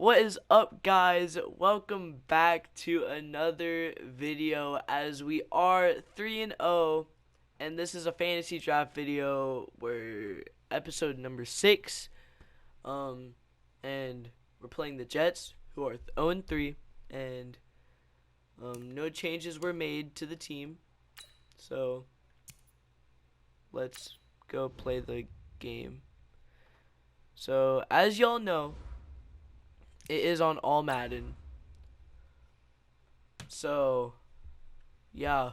What is up, guys? Welcome back to another video as we are 3-0, and this is a fantasy draft video where episode number 6, and we're playing the Jets, who are 0-3, and no changes were made to the team, so let's go play the game. So as y'all know, it is on all Madden. So yeah.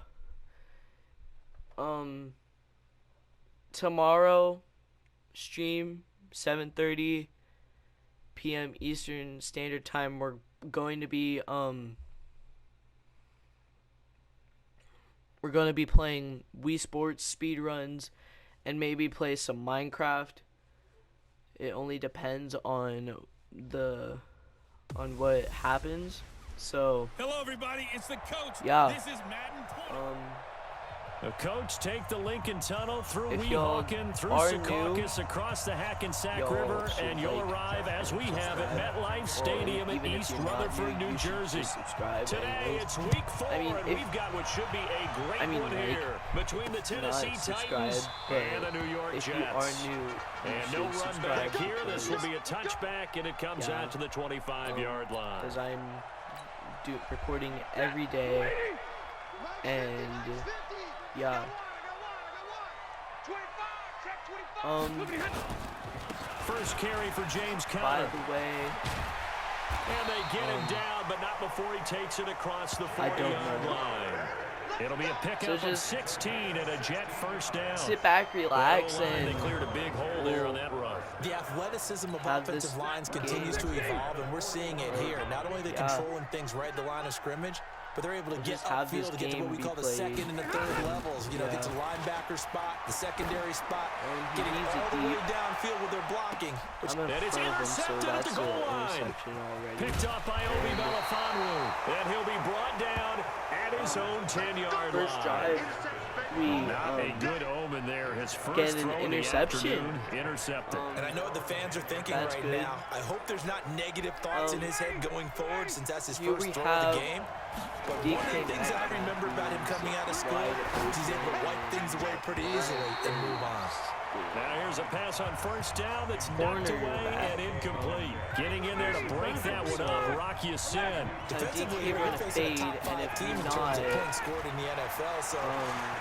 Tomorrow stream 7:30 p.m. Eastern Standard Time. We're going to be playing Wii Sports speed runs and maybe play some Minecraft. It only depends on what happens. So hello everybody, it's the coach. Yeah. This is Madden. The coach take the Lincoln Tunnel through If y'all Weehawken, through are Secaucus, across the Hackensack River, and you'll arrive as we have at MetLife Stadium in East Rutherford, New Jersey. Today it's week 4, and we've got what should be a great one here between the Tennessee Titans and the New York Jets. If you are new, and no run back here. This will be a touchback, and it comes out to the 25-yard line. Because I'm recording every day, and yeah. First carry for James By Conner. the way, And they get him down, but not before he takes it across the 40-yard line. It'll be a pickup of 16 and a Jet first down. sit back, relax, They and cleared a big hole there on that run. The athleticism of Have offensive this lines continues to evolve, and we're seeing it here. Not only are they controlling things right at the line of scrimmage, but they're able to get upfield to get to what we call the second and the third levels. You know, get to the linebacker spot, the secondary spot, getting all the way downfield with their blocking. And it's intercepted at the goal line. Picked up by Obi Melifonwu. And he'll be brought down at his own 10-yard line. First drive, we Not a good omen there. His first get an throw of the interception. afternoon, intercepted. And I know what the fans are thinking That's right good. now. I hope there's not negative thoughts in his head going forward, since that's his Here first we throw of have the game. But one of the things that I remember about him coming out of school is he's able to wipe things away pretty easily and move on. Now here's a pass on first down that's knocked away and incomplete. Getting in there to break that one up, Rocky Sin. Defensively, DK we're ran a facing a fade, top and 5 if team in not, terms of points scored in the NFL. So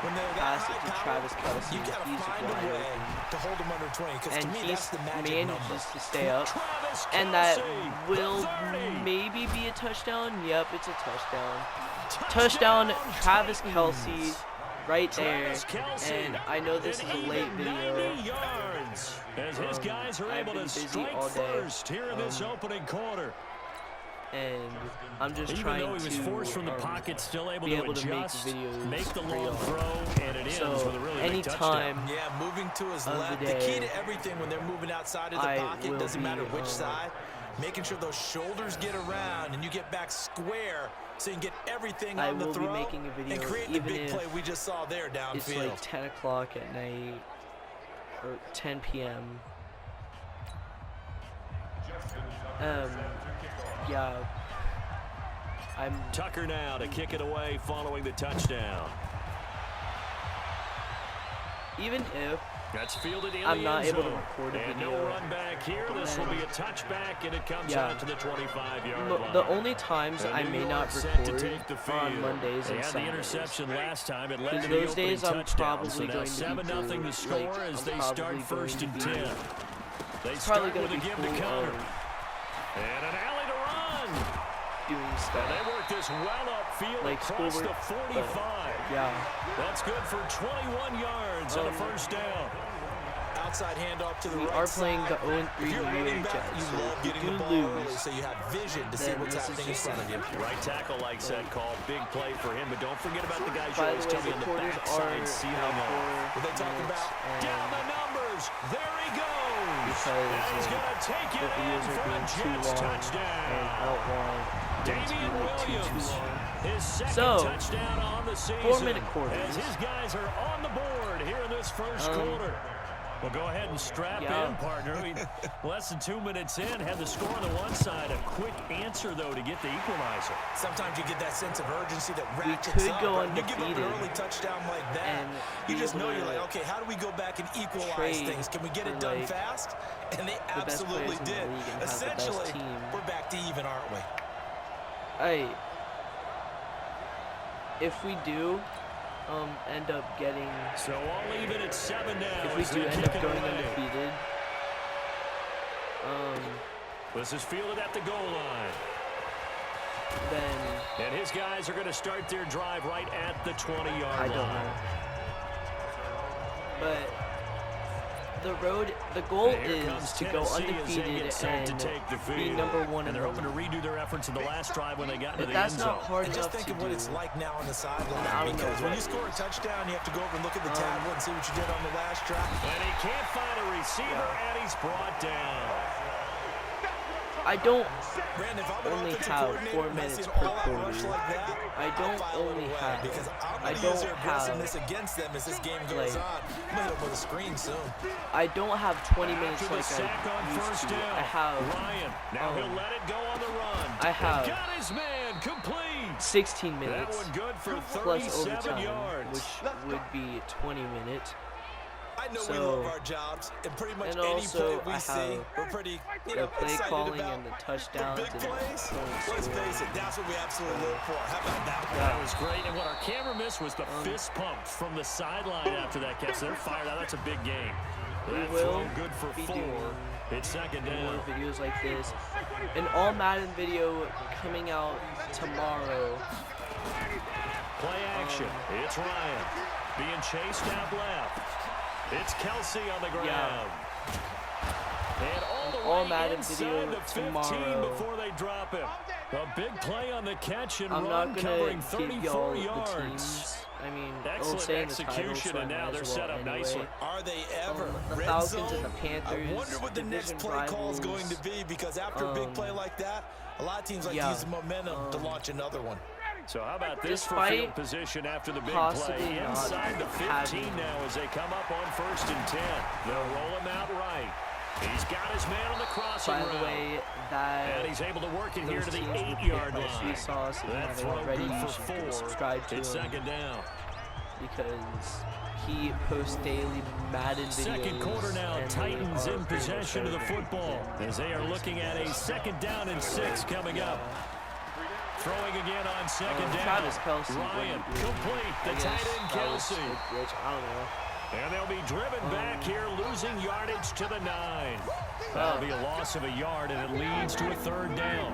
when they're that pass it high to power, Travis Kelce, you got to he's find a wide way open. to hold them under 20. Because to And me, he that's the magic number. manages to stay up, Travis and that Kelce, will 30. maybe be a touchdown. Yep, it's a touchdown. Touchdown, Travis Kelce, right there. And I know this is a late video. 90 yards as his guys are I've able been to busy strike all day. first here in this opening quarter. And I'm just Even trying though he was to forced from the pocket, still able be to able to make adjust, videos make the for long y'all. throw, and it ends So with a really big anytime touchdown. Yeah, moving to his of the left. The day, key to everything when they're moving outside of the I pocket, will doesn't matter be, which side, making sure those shoulders get around and you get back square so you can get everything I on the will be throw making a video and create the even big if play we just saw there downfield. it's like 10 o'clock at night or 10 p.m. Yeah, I'm Tucker now to kick it away following the touchdown. even if That's fielded in I'm the not end able to zone. record a And video, no run back here. This will be a touchback, and it comes out to the 25-yard line. the only times I may not record are on Mondays They and had the Saturdays. interception last time. It led Because to the those opening days I'm touchdown. probably So now going to be 7-0 the score like, as I'm they probably start first and going to 10. be- They It's probably start going with to a be give to full Conner. of And an alley to run. doing And stuff. they work this well upfield Like across schoolwork, the 45. Yeah. That's good for 21 yards and a first down. Outside handoff to the We right are playing side. the 0-3 If you're New running York back, Jets. you So love if you getting do the ball early lose, so you have vision to see then what's this is happening in just front of you. Right tackle likes that call. Big play for him, but don't forget about the guys you By always the tell way, me the on the quarters backside are sealing now off. What they talking about? Down the numbers. There he goes. because And he's going to take the it in videos are for a being too Jets long, and touchdown. I don't want them to be Damian like too Williams, long. his second So, touchdown on the season. 4-minute quarters. As his guys are on the board here in this first quarter. Well, go ahead and strap in, partner. Less than 2 minutes in, had the score on the one side, a quick answer, though, to get the equalizer. Sometimes you get that sense of urgency that ratchets could up. go Right? You give up undefeated an early touchdown like that, and you just know you're like, okay, how do we go back and equalize things? Can we get it done fast? And they absolutely did. Essentially, we're back to even, aren't we? Hey, if we do end up getting, so all even at 7 now. if we do end up going undefeated, this is fielded at the goal line. Then and his guys are going to start their drive right at the 20-yard line. I don't know, but the goal is to go undefeated and be number 1 and they're hoping to redo their efforts in the last drive when they got into the that's end zone. not hard and enough just think to of what do. it's like now on the sideline, because when you score a touchdown, you have to go over and look at the tablet and see what you did on the last drive. And he can't find a receiver, and he's brought down. I don't Brandon, if I'm an only offensive have coordinator 4 and I minutes see per an all-out rush quarter. like that, I don't I'll file it only away, have. because I'm I going to use don't their have. aggressiveness against them as this game goes on. I'm going to hit them with a screen soon. I don't have 20 minutes After the like sack I on used first to. down, I have Ryan. Now he'll let it go on the run. I have and got his man complete. 16 That minutes one good for plus 37 overtime, yards. which would be 20 minutes. I know So, we love our jobs, and pretty much and any also play we I see, have we're pretty the play excited calling about. and the touchdowns Big and plays, the let's face it, that's what we absolutely live for. How about that? That was great, and what our camera missed was the fist pump from the sideline after that catch. They're fired out. That's a big game. That will throw good for be 4. doing It's second more down. videos like this. An all Madden video coming out tomorrow. Play action. It's Ryan being chased out left. It's Kelsey on the ground. Yeah. And all the All way Madden inside video the 15 tomorrow. before they drop him. A big play on the catch and I'm run, not gonna covering give 34 y'all the yards. teams. I mean, it'll Excellent say in the title, execution, so I and now might they're as well set up anyway. nicely. Are they ever? The Red Falcons zone? and the Panthers, I wonder what the next division play call is rivals. going to be, because after a big play like that, a lot of teams like to use the momentum to launch another one. So how about this for Despite field position after the big possibly play? not Inside the 15 having- now as they come up on 1st and 10. They'll roll him out right. He's got his man on the crossing By route. the way, that And he's able to work it here those to the teams would 8-yard get my line. sweet sauce. If you That haven't throw already, good you for should 4. subscribe to It's him second down. because he posts daily Madden videos. Second quarter now, and they Titans are in pretty possession of the incredible. football as they are looking at a 2nd down and 6 coming up. Throwing again on 2nd down. Travis Kelce, Ryan, what do you do? complete. The I guess tight end that was Kelce. a glitch. I don't know. And they'll be driven back here, losing yardage to the 9. That'll be a loss of a yard, and it leads to a 3rd down.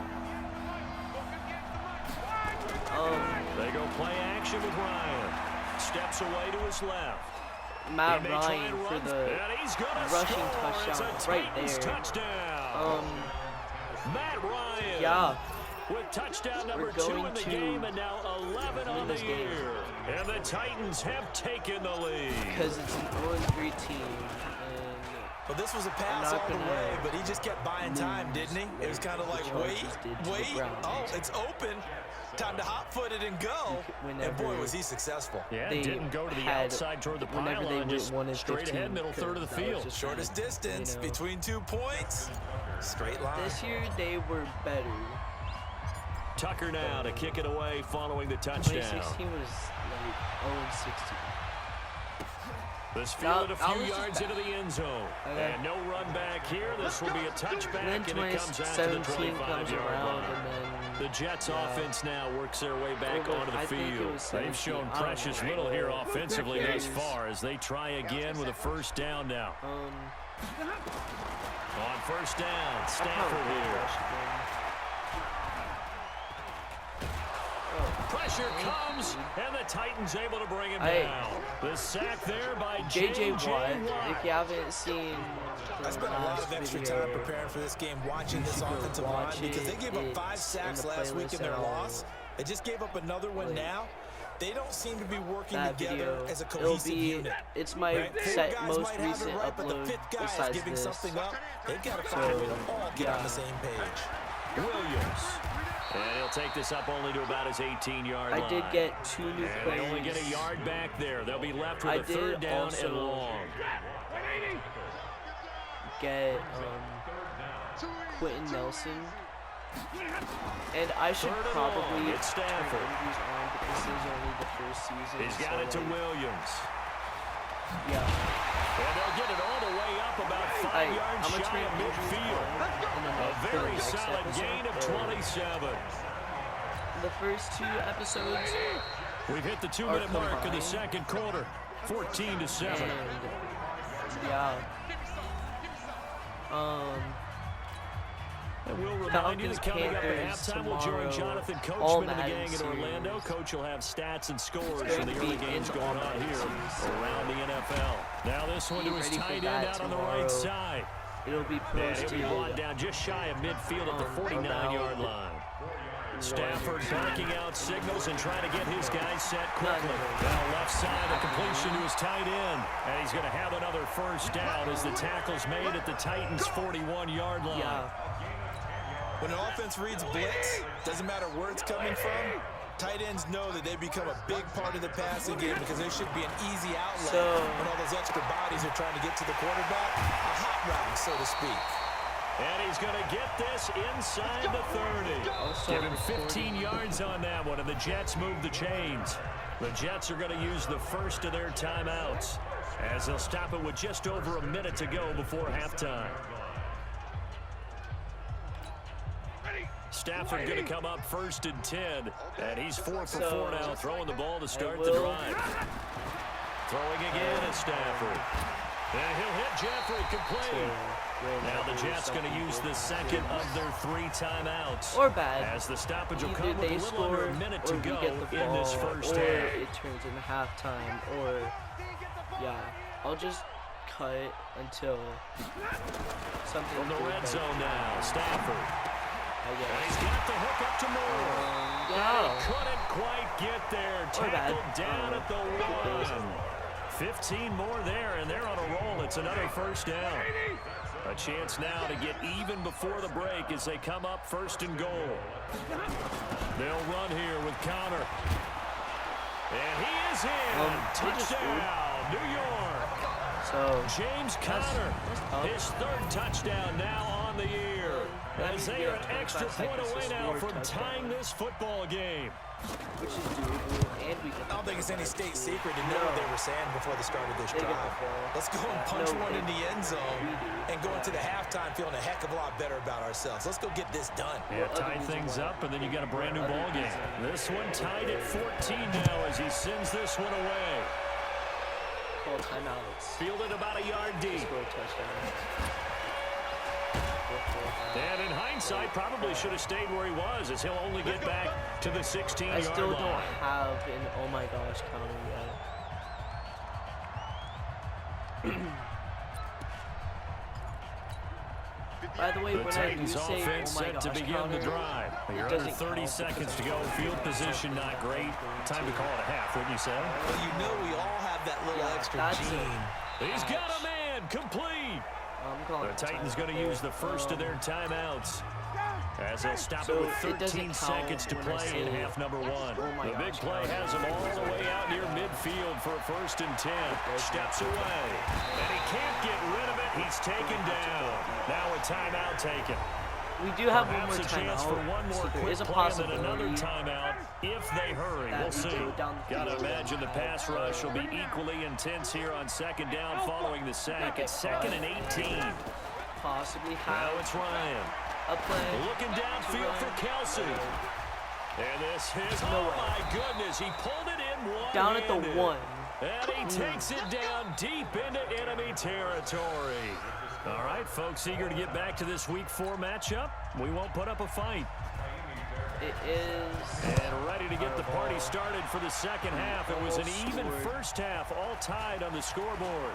They go play action with Ryan. Steps away to his left. Matt He may try Ryan and for run, the and he's gonna rushing score. It's touchdown a right Titans there. touchdown. Matt Ryan. Yeah. With touchdown number We're 2 going in the to game, and now 11 on the this game. year. And the Titans have taken the lead. Because it's an 0-3 team. Well, this was a pass not all the gonna way, but he just kept buying time, didn't he? It was kind of like, wait, Chargers did to the wait. Browns. Oh, it's open. Time to hot-foot it and go. And boy, was he successful. Yeah, They didn't go to the had- outside toward the whenever they pylon, went just 1 and straight 15, ahead, middle third of the that was field. just Shortest distance between 2 points. Straight line. This year they were better. Tucker now to kick it away following the touchdown. 2016 was like 0-16. This field a That few was just yards bad. into the end zone. Okay. And no run back here. This will be a touchback, And and then it comes out to the 2017 comes 25-yard around, line. and then The Jets offense now works their way back Over- onto the I think it field. was They've 17. shown I don't precious know. little here offensively It thus is. far as they try again with a 1st down now. On 1st down, Stafford here. Pressure comes, and the Titans able to bring him down. The sack there by J.J. Watt. Watt. If you haven't seen I spent a lot of extra time preparing for this game, watching this offensive line, because they gave up 5 sacks last week in their loss. They just gave up another one now. They don't seem to be working together as a cohesive unit. It's my Right? 4 set, guys most might have it recent right, but the upload 5th guy is besides giving this. something up. They've got to find a way to all get on the same page. Williams. And he'll take this up only to about his 18-yard line. I did get 2 new And plays. they only get a yard back there. They'll be left with I a 3rd did down also and long. Get Quentin Nelson And I should probably it's turn Stafford. interviews on, but this is only the first season. He's got it to Williams. Yeah. And they'll get it all the way up about 5 yards shy of midfield. A very solid gain of 27. The first 2 episodes. We've hit the 2-minute mark in the second quarter. 14-7. And, yeah. And we'll remind you that coming up at halftime, we'll join Jonathan Coachman and the gang in Orlando. Coach will have stats and scores from the early games going on here around the NFL. Now this one to his tight end out on the right side. It'll be posted. He'll be brought down just shy of midfield at the 49-yard line. Stafford barking out signals and trying to get his guys set quickly. Now left side, a completion to his tight end. And he's going to have another first down as the tackle's made at the Titans' 41-yard line. Yeah. When an offense reads blitz, doesn't matter where it's coming from, tight ends know that they become a big part of the passing game because there should be an easy outlet when all those extra bodies are trying to get to the quarterback. A hot route, so to speak. And he's going to get this inside the 30. Give him 15 yards on that one, and the Jets move the chains. The Jets are going to use the first of their timeouts as they'll stop it with just over a minute to go before halftime. Stafford going to come up 1st and 10, and he's 4 for 4 now, throwing the ball to start the drive. Throwing again at Stafford. And he'll hit Jeffrey complete. Now the Jets going to use the second of their 3 timeouts. Or bad. As the stoppage will Either come with they a little score, under a minute to or we go get the in ball, this first or half. it turns into halftime, or yeah, I'll just cut until something. From the red zone now, Stafford. And he's got the hook up to Moore. Yeah. He couldn't quite get there. Tackled down at the 1. 15 more there, and they're on a roll. It's another first down. A chance now to get even before the break as they come up 1st and goal. They'll run here with Connor. And he is in. Touchdown, New York. So James Conner, his 3rd touchdown now on the year. As they are an extra point away now from tying this football game. Which is doable, and we can. I don't think it's any state secret to know what they were saying before the start of this drive. Let's go and punch one in the end zone and go into the halftime feeling a heck of a lot better about ourselves. Let's go get this done. Yeah, tie things up, and then you got a brand new ball game. This one tied at 14 now as he sends this one away. Call timeouts. Fielded about a yard deep. Score a touchdown. And in hindsight, probably should have stayed where he was, as he'll only get back to the 16-yard line. I still don't have an oh my gosh counter yet. By the way, the when Titans I do say offense oh my set gosh to begin counter, the drive. You're under 30 seconds to go. Field position not great. Time to call it a half, wouldn't you say? Well, you know we all have that little extra gene. He's got a man complete. The Titans going to use the first of their timeouts as they'll stop it with 13 seconds to play in half number 1. The big play has him all the way out near midfield for a 1st and 10. Steps away, and he can't get rid of it. He's taken down. Now a timeout taken. We do have one Perhaps more a chance timeout. for one more So there quick is a play and then possibility another timeout if they hurry. We'll see. Gotta imagine the pass rush will be equally intense here on 2nd down following the sack. It's 2nd and 18. Possibly Now have it's Ryan. a play. Looking downfield for Kelsey. And this is, oh my goodness, he pulled it in one. Down at the 1. And he takes it down deep into enemy territory. All right, folks, eager to get back to this Week 4 matchup. We won't put up a fight. It is. And ready to get the party started for the second half. It was an even first half, all tied on the scoreboard.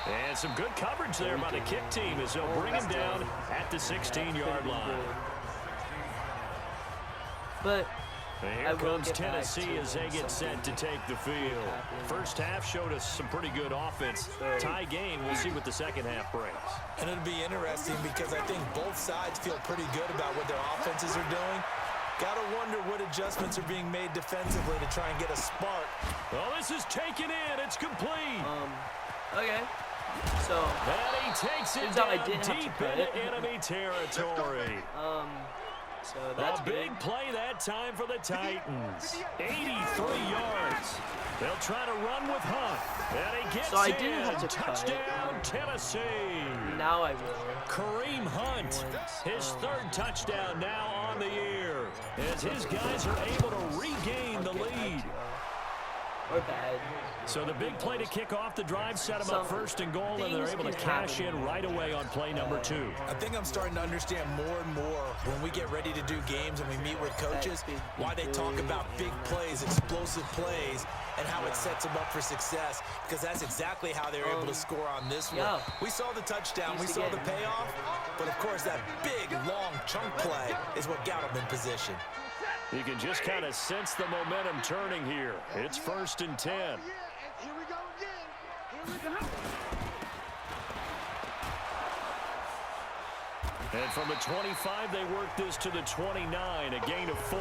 And some good coverage there by the kick team as they'll bring him down at the 16-yard line. But here comes Tennessee as they get set to take the field. First half showed us some pretty good offense. Tie game, we'll see what the second half brings. And it'll be interesting because I think both sides feel pretty good about what their offenses are doing. Got to wonder what adjustments are being made defensively to try and get a spark. Well, this is taken in. It's complete. Okay. So, and he takes it down deep into enemy territory. So that's a big play that time for the Titans. 83 yards. They'll try to run with Hunt. And he gets I didn't have to touchdown, Tennessee. Now I will. Kareem Hunt, his third touchdown now on the year, as his guys are able to regain the lead. Or bad. So the big play to kick off the drive set them up first and goal, and they're able to cash in right away on play number 2. I think I'm starting to understand more and more when we get ready to do games and we meet with coaches why they talk about big plays, explosive plays, and how it sets them up for success, because that's exactly how they were able to score on this one. We saw the touchdown, we saw the payoff, but of course that big, long chunk play is what got them in position. You can just kind of sense the momentum turning here. It's 1st and 10. Here we go again. Here we go. And from the 25, they work this to the 29, a gain of 4.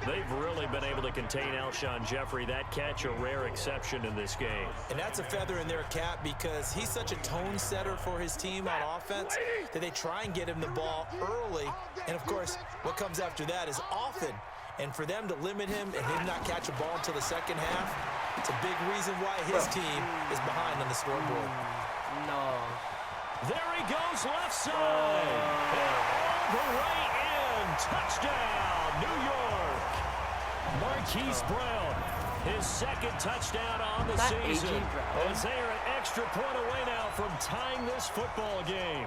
They've really been able to contain Alshon Jeffrey. That catch a rare exception in this game. And that's a feather in their cap because he's such a tone setter for his team on offense that they try and get him the ball early. And, of course, what comes after that is often. And for them to limit him and him not catch a ball until the second half, it's a big reason why his team is behind on the scoreboard. No. There he goes left side. All the way in. Touchdown, New York. Marquise Brown, his second touchdown on the season. As they are an extra point away now from tying this football game.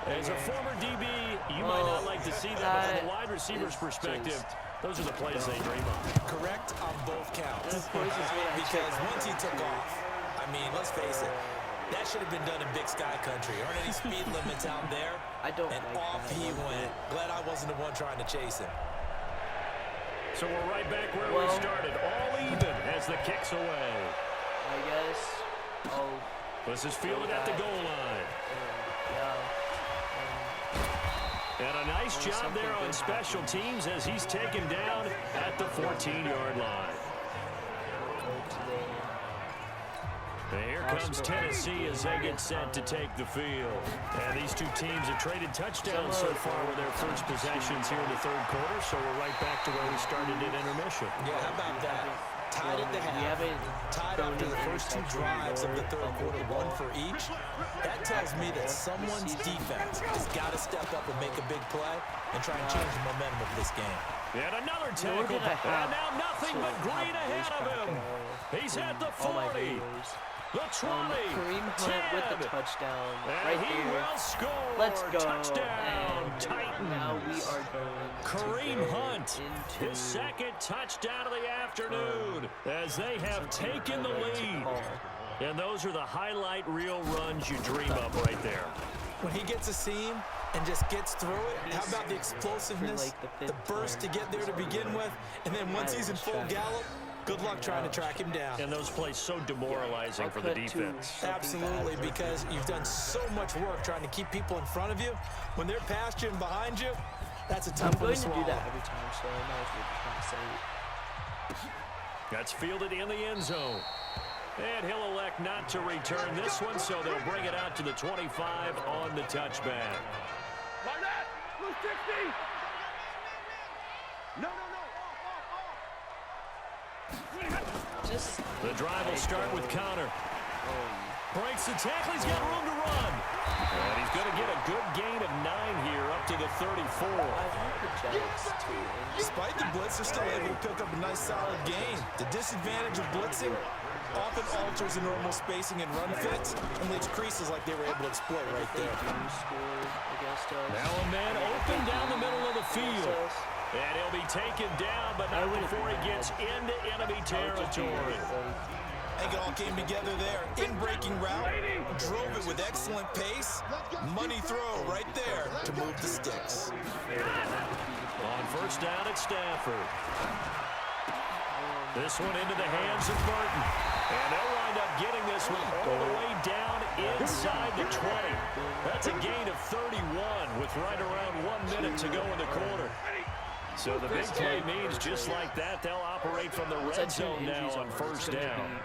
As a former DB, you might not like to see that, but from the wide receiver's perspective, those are the plays they dream of. Correct on both counts. Because once he took off, I mean, let's face it, that should have been done in Big Sky Country. Aren't any speed limits out there? I don't and like off that. he went. Glad I wasn't the one trying to chase him. So we're right back where we started. All even as the kick's away. I guess. This is fielded at the goal line. And a nice job there on special teams as he's taken down at the 14-yard line. And here comes Tennessee as they get set to take the field. And these two teams have traded touchdowns so far with their first possessions here in the third quarter, so we're right back to where we started at intermission. Yeah, how about that? Tied at the half, tied after the first 2 drives of the third quarter, 1 for each. That tells me that someone's defense has got to step up and make a big play and try and change the momentum of this game. And another tackle, and now nothing but green ahead of him. He's at the 40. The 20, Kareem Hunt with the touchdown. And he will score. Let's go. Touchdown, Titans. Now we are going Kareem Hunt, his second touchdown of the afternoon, as they have taken the lead. And those are the highlight reel runs you dream of right there. When he gets a seam and just gets through it, how about the explosiveness, the burst to get there to begin with, and then once he's in full gallop, good luck trying to track him down. And those plays so demoralizing for the defense. Absolutely, because you've done so much work trying to keep people in front of you. When they're past you and behind you, that's a tough one to swallow. I'm going to do that every time, so I might as well just not say it. That's fielded in the end zone. And he'll elect not to return this one, so they'll bring it out to the 25 on the touchback. The drive will start with Connor. Breaks the tackle. He's got room to run. And he's going to get a good gain of 9 here up to the 34. Despite the blitz, they're still able to pick up a nice solid gain. The disadvantage of blitzing often alters the normal spacing and run fits and leaves creases like they were able to exploit right there. Now a man open down the middle of the field. And he'll be taken down, but not before he gets into enemy territory. I think it all came together there. In breaking route, drove it with excellent pace. Money throw right there to move the sticks. On first down at Stafford. This one into the hands of Burton. And they'll wind up getting this one all the way down inside the 20. That's a gain of 31 with right around 1 minute to go in the quarter. So the big play means just like that, they'll operate from the red zone now on first down.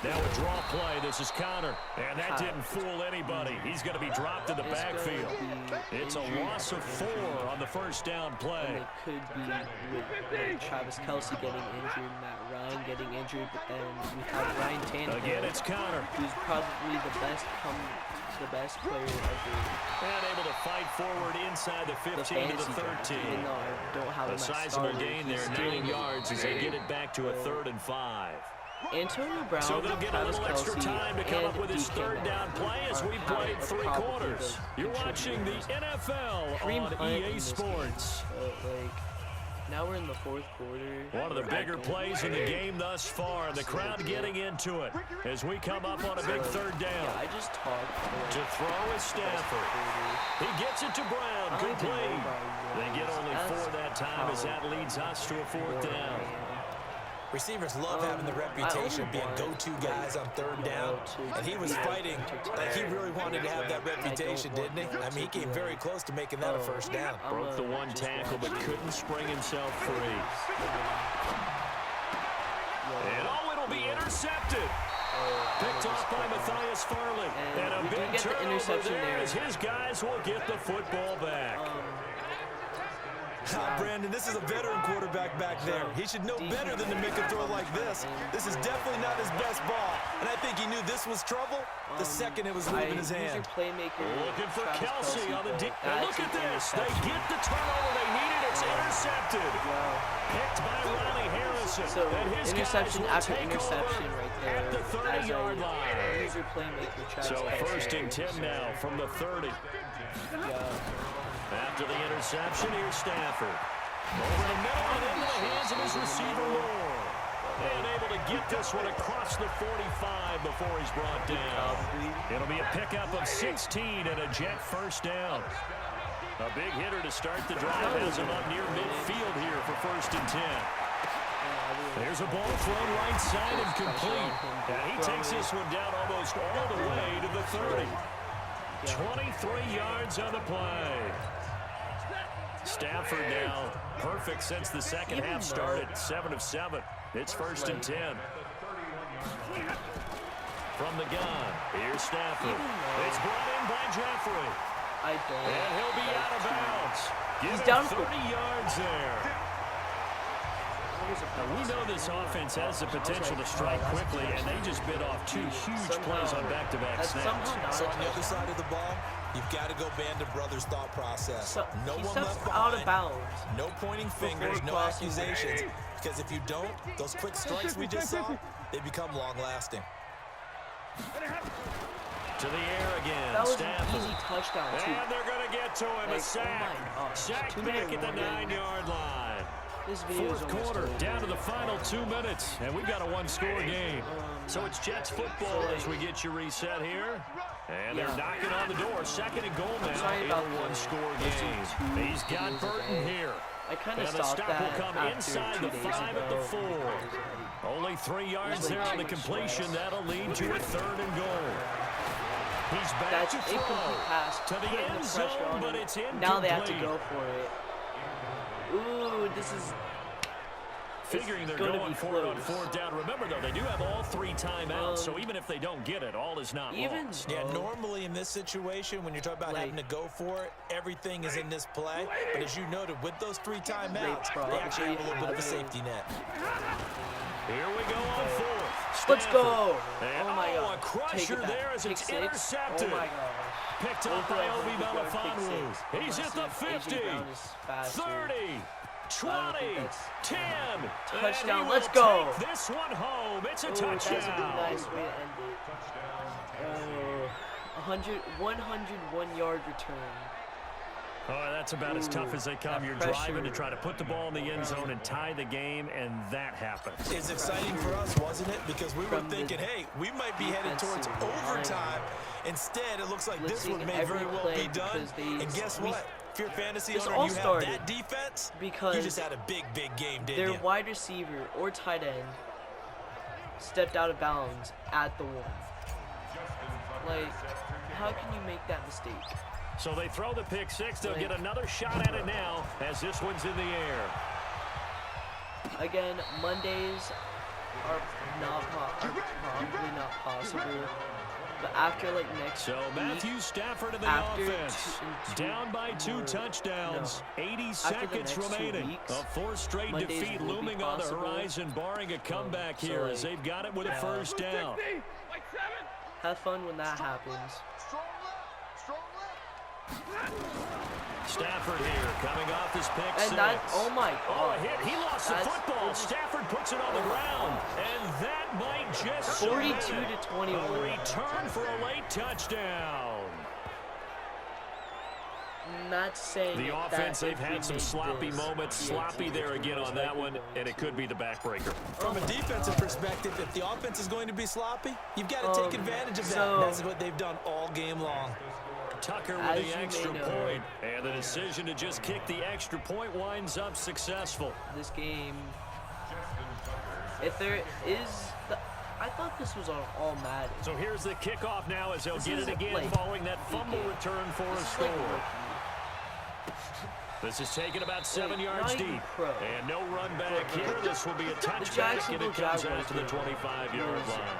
Now a draw play. This is Connor. And that didn't fool anybody. He's going to be dropped in the backfield. It's a loss of 4 on the first down play. And it could be with Travis Kelce getting injured, Matt Ryan getting injured, but then we have Ryan Tannehill. Again, it's Connor. Who's probably the best player ever. And able to fight forward inside the 15 to the 13. Even though I don't have a sizable gain there, 9 yards as they get it back to a 3rd and 5. Antonio Brown, so they'll get a little extra time to come up with his third down play as we played 3 quarters. You're watching the NFL on EA Sports. Now we're in the 4th quarter. One of the bigger plays in the game thus far. The crowd getting into it as we come up on a big 3rd down. Yeah, I just talked. To throw is Stafford. He gets it to Brown. Complete. They get only 4 that time as that leads us to a 4th down. Receivers love having the reputation of being go-to guys on 3rd down, and he was fighting like he really wanted to have that reputation, didn't he? I mean, he came very close to making that a 1st down. Broke the 1 tackle, but couldn't spring himself free. And it'll be intercepted. Picked off by Matthias Farley. And a big turnover there as his guys will get the football back. Brandon, this is a veteran quarterback back there. He should know better than to make a throw like this. This is definitely not his best ball. And I think he knew this was trouble the second it was leaving his hand. Looking for Kelce on the deep. And look at this. They get the turnover they needed. It's intercepted. Picked by Riley Harrison. So, and his interception guys will after take interception over right there. at the 30-yard line. So So 1st and 10 now from the 30. After the interception, here's Stafford. Over the middle and into the hands of his receiver, Moore. And able to get this one across the 45 before he's brought down. It'll be a pickup of 16 and a Jet 1st down. A big hitter to start the drive has him up near midfield here for 1st and 10. There's a ball thrown right side and complete. And he takes this one down almost all the way to the 30. 23 yards on the play. Stafford now perfect since the second half started. 7 of 7. It's 1st and 10. From the gun, here's Stafford. It's brought in by Jeffrey. And he'll be out of bounds. He's down 30 yards there. Now, we know this offense has the potential to strike quickly, and they just bit off 2 huge plays on back-to-back snaps. So on the other side of the ball, you've got to go band of brothers thought process. No one left behind. Out of bounds. No pointing fingers, no accusations. Because if you don't, those quick strikes we just saw, they become long-lasting. To the air again. That was Stafford. an easy touchdown, too. And they're going to get to him. A sack. Sack back at the 9-yard line. Fourth quarter, down to the final 2 minutes, and we've got a 1-score game. So it's Jets football as we get you reset here. And they're knocking on the door. 2nd and goal now in a 1-score game. He's got Burton here. And the stop will come inside the 5 at the 4. Only 3 yards there on the completion. That'll lead to a 3rd and goal. He's back to throw to the end zone, but it's incomplete. Now they have to go for it. Ooh, this is figuring they're going for it on 4th down. Remember, though, they do have all 3 timeouts, so even if they don't get it, all is not lost. Yeah, normally in this situation, when you're talking about having to go for it, everything is in this play. But as you noted, with those 3 timeouts, they actually have a little bit of a safety net. Here we go on 4th. Let's go. And oh, my God. A crusher there as it's intercepted. Oh, my God. Picked up by Obi Melifonwu. He's at the 50, 30, 20, 10. Touchdown, let's go. This one home. It's a touchdown. That's a nice way to end it. 101-yard return. Oh, that's about as tough as they come. You're driving to try to put the ball in the end zone and tie the game, and that happens. It's exciting for us, wasn't it? Because we were thinking, hey, we might be headed towards overtime. Instead, it looks like this one may very well be done. And guess what? If you're a fantasy owner and you have that defense, you just had a big, big game, didn't you? Their wide receiver or tight end stepped out of bounds at the 1. Like, how can you make that mistake? So they throw the pick 6. They'll get another shot at it now as this one's in the air. Again, Mondays, are probably not possible. But after like next so week, Matthew Stafford in the offense, down by 2 touchdowns, 80 seconds remaining. Weeks, a 4th straight Mondays defeat looming on the horizon, barring a comeback here as they've got it with a first down. Have fun when that happens. Stafford here, coming off his pick And six. that, oh my God. Oh, a hit. He lost the football. Stafford puts it on the ground. And that might just 42 to 21. A return for a late touchdown. Not saying the offense, they've had some sloppy moments. Sloppy there again on that one, and it could be the backbreaker. From a defensive perspective, if the offense is going to be sloppy, you've got to take advantage of that. That's what they've done all game long. Tucker with the extra point, and the decision to just kick the extra point winds up successful. This game, if there is, I thought this was on all Madden. So here's the kickoff now as they'll get it again following that fumble return for a score. This is taken about 7 yards deep, and no run back here. This will be a touchback, and it comes out to the 25-yard line.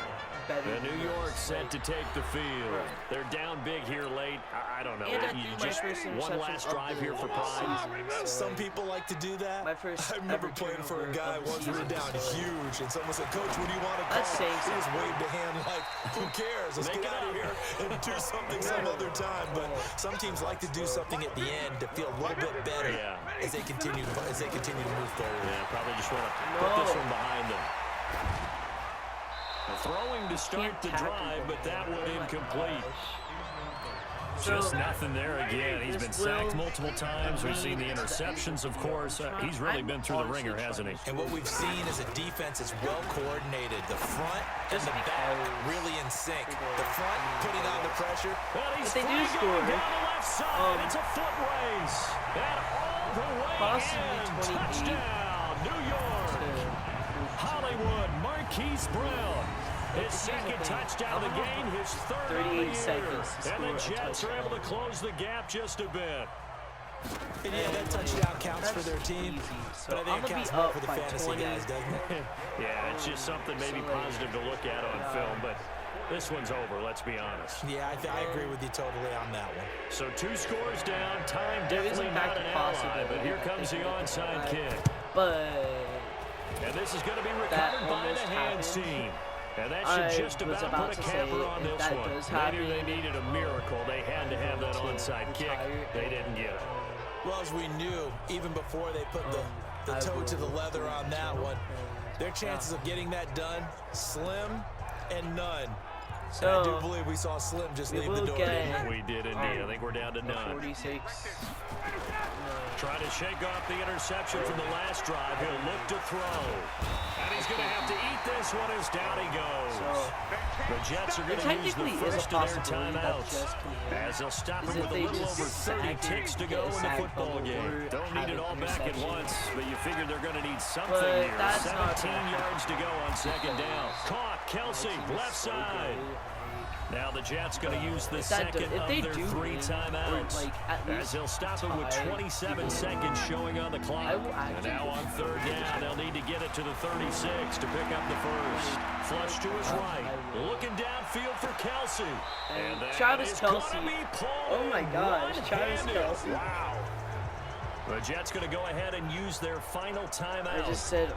And New York set to take the field. They're down big here late. I don't know. You just one last drive here for pride. Some people like to do that. I remember playing for a guy once we were down huge, and someone said, "Coach, what do you want to call?" He just waved a hand like, "Who cares? Let's get out of here and do something some other time." But some teams like to do something at the end to feel a little bit better as they continue to move forward. Yeah, probably just want to put this one behind them. Throwing to start the drive, but that one incomplete. Just nothing there again. He's been sacked multiple times. We've seen the interceptions, of course. He's really been through the ringer, hasn't he? And what we've seen is a defense is well coordinated. The front and the back really in sync. The front putting on the pressure. Well, he's they do score. Down the left side. It's a foot race. And all the way in. Touchdown, New York. Hollywood, Marquise Brown. His second touchdown of the game, his third 38 seconds. And the Jets are able to close the gap just a bit. And yeah, that touchdown counts for their team. But I think it counts more for the fantasy guys, doesn't it? Yeah, it's just something maybe positive to look at on film, but this one's over, let's be honest. Yeah, I agree with you totally on that one. So 2 scores down, time definitely not an ally, but here comes the onside kick. And this is going to be recovered by the hands team. And that should just about put a capper on this one. Maybe they needed a miracle. They had to have that onside kick. They didn't get it. Well, as we knew, even before they put the toe to the leather on that one, their chances of getting that done, slim and none. So, and I do believe we saw Slim just leave the door. We did indeed. I think we're down to none. 46. Trying to shake off the interception from the last drive. He'll look to throw. And he's going to have to eat this one as down he goes. The Jets are going to use the first of their timeouts as they'll stop him with a little over 30 ticks to go in the football game. Don't need it all back at once, but you figure they're going to need something here. 17 yards to go on second down. Caught, Kelsey, left side. Now the Jets going to use the second of their 3 timeouts as they'll stop it with 27 seconds showing on the clock. And now on third down, they'll need to get it to the 36 to pick up the first. Flush to his right, looking downfield for Kelsey. And Travis Kelsey. Oh my gosh, Travis Kelsey. Wow. The Jets going to go ahead and use their final timeout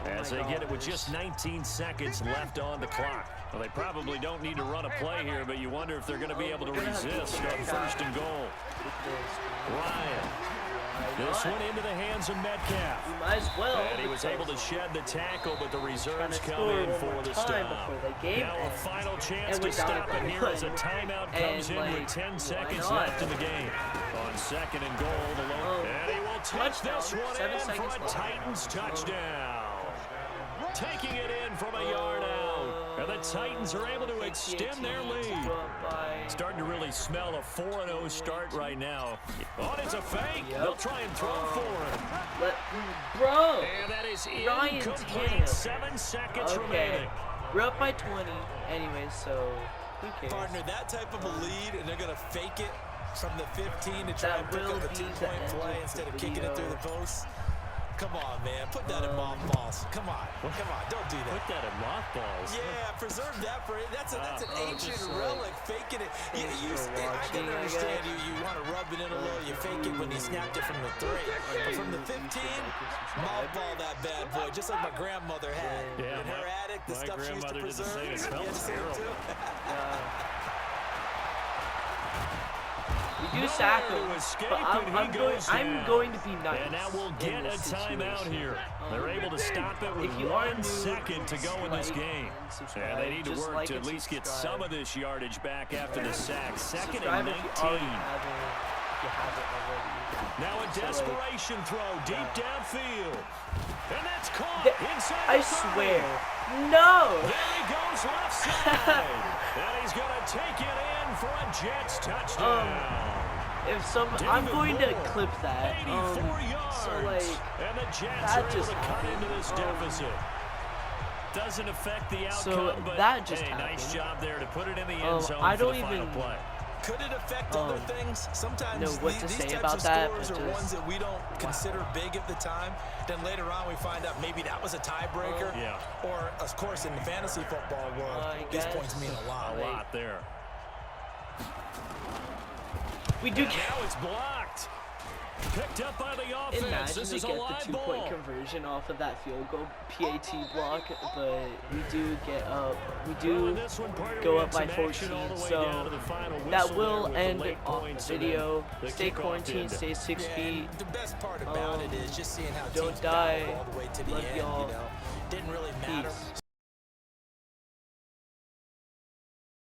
as they get it with just 19 seconds left on the clock. Well, they probably don't need to run a play here, but you wonder if they're going to be able to resist on first and goal. Ryan. This one into the hands of Metcalf. And he was able to shed the tackle, but the reserves come in for the stop. Now a final chance to stop it here as a timeout comes in with 10 seconds left in the game. On second and goal, and he will touch this one in for a Titans touchdown. Taking it in from a yard out. And the Titans are able to extend their lead. Starting to really smell a 4-0 start right now. Oh, it's a fake. They'll try and throw for him. Bro. And that is incomplete. 7 seconds remaining. We're up by 20 anyways, so who cares? Partner, that type of a lead, and they're going to fake it from the 15 to try and pick up a 2-point play instead of kicking it through the post. come on, man. Put that in mothballs. Come on. Come on. Don't do that. Put that in mothballs. Yeah, preserve that for that's an ancient relic. Faking it. I can watching, understand you want to rub it in a little. You fake it when you snapped it from the 3. But from the 15, mothball that bad boy, just like my grandmother had. Yeah, in her attic, the stuff she used to preserve. It smells terrible. We do sack him, but I'm going to be nice. And now we'll get a timeout here. They're able to stop it with 1 second to go in this game. And they need to work to at least get some of this yardage back after the sack. Second and 19. Now a desperation throw deep downfield. And that's caught inside I the 30. swear. No! There he goes left side. And he's going to take it in for a Jets touchdown. I'm going to clip that. 84 yards. So like, and the Jets that are just able to cut into this deficit. Doesn't affect the outcome, but that just hey, happened. Nice job there to put it in the end zone I for don't the final even play. Could it affect other things? Sometimes know what to these say types about of that, scores but are ones that we don't consider big at the time. Then later on we find out maybe that was a tiebreaker. Or, of course, in the fantasy football world, these points mean a lot. A lot there. We do Now it's blocked. Picked up by the offense. imagine This we is a get the live 2-point ball. conversion off of that field goal PAT block, but we do get up. We do go up by 14, so that will end off the video. Stay quarantined, stay 6 feet. The best part about it is just seeing how Don't teams die. battle all the way to the Love end. y'all. Didn't really matter Peace.